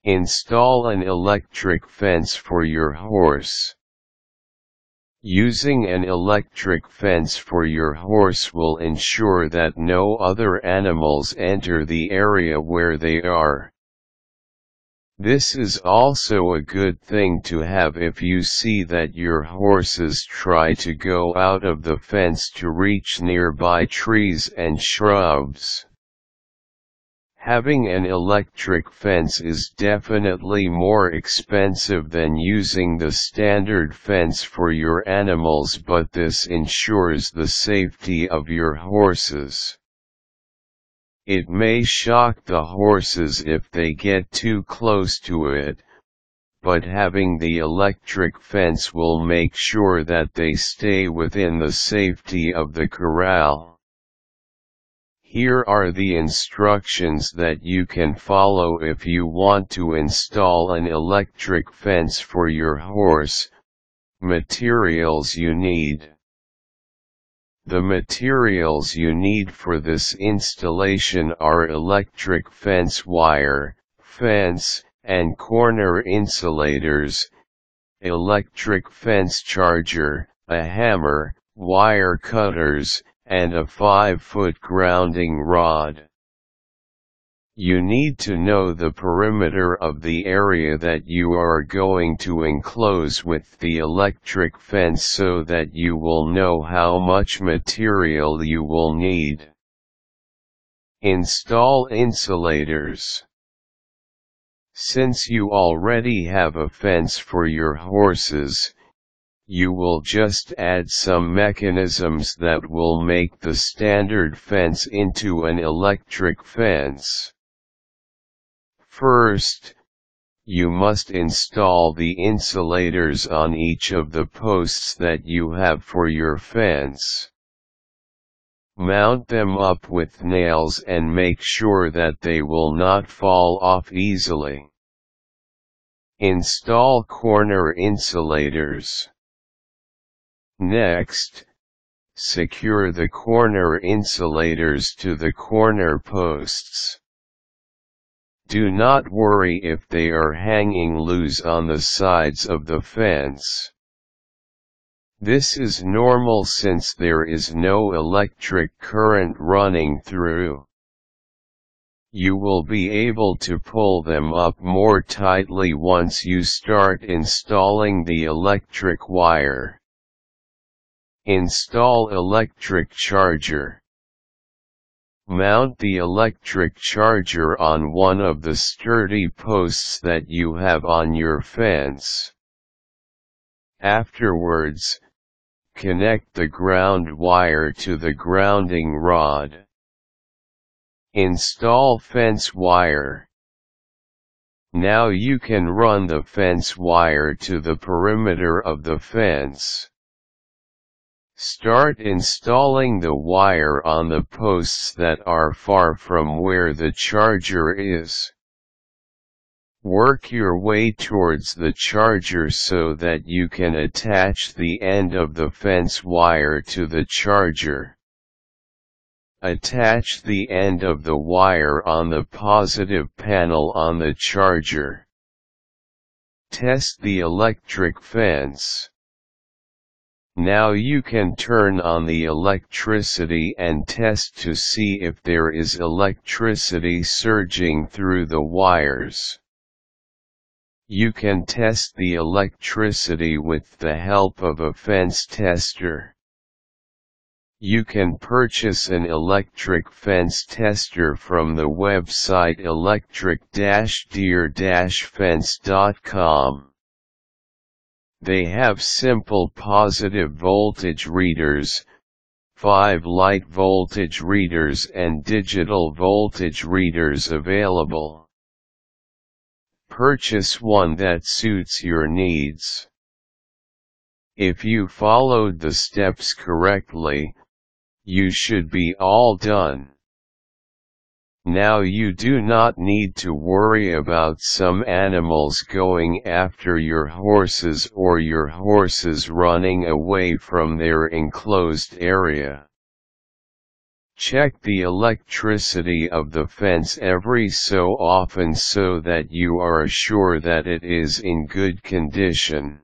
Install an electric fence for your horse. Using an electric fence for your horse will ensure that no other animals enter the area where they are. This is also a good thing to have if you see that your horses try to go out of the fence to reach nearby trees and shrubs. Having an electric fence is definitely more expensive than using the standard fence for your animals, but this ensures the safety of your horses. It may shock the horses if they get too close to it, but having the electric fence will make sure that they stay within the safety of the corral. Here are the instructions that you can follow if you want to install an electric fence for your horse. Materials you need. The materials you need for this installation are electric fence wire, fence, and corner insulators, electric fence charger, a hammer, wire cutters, and a 5-foot grounding rod. You need to know the perimeter of the area that you are going to enclose with the electric fence so that you will know how much material you will need. Install insulators. Since you already have a fence for your horses, you will just add some mechanisms that will make the standard fence into an electric fence. First, you must install the insulators on each of the posts that you have for your fence. Mount them up with nails and make sure that they will not fall off easily. Install corner insulators. Next, secure the corner insulators to the corner posts. Do not worry if they are hanging loose on the sides of the fence. This is normal since there is no electric current running through. You will be able to pull them up more tightly once you start installing the electric wire. Install electric charger. Mount the electric charger on one of the sturdy posts that you have on your fence. Afterwards, connect the ground wire to the grounding rod. Install fence wire. Now you can run the fence wire to the perimeter of the fence. Start installing the wire on the posts that are far from where the charger is. Work your way towards the charger so that you can attach the end of the fence wire to the charger. Attach the end of the wire on the positive panel on the charger. Test the electric fence. Now you can turn on the electricity and test to see if there is electricity surging through the wires. You can test the electricity with the help of a fence tester. You can purchase an electric fence tester from the website electric-deer-fence.com. They have simple positive voltage readers, 5 light voltage readers and digital voltage readers available. Purchase one that suits your needs. If you followed the steps correctly, you should be all done. Now you do not need to worry about some animals going after your horses or your horses running away from their enclosed area. Check the electricity of the fence every so often so that you are sure that it is in good condition.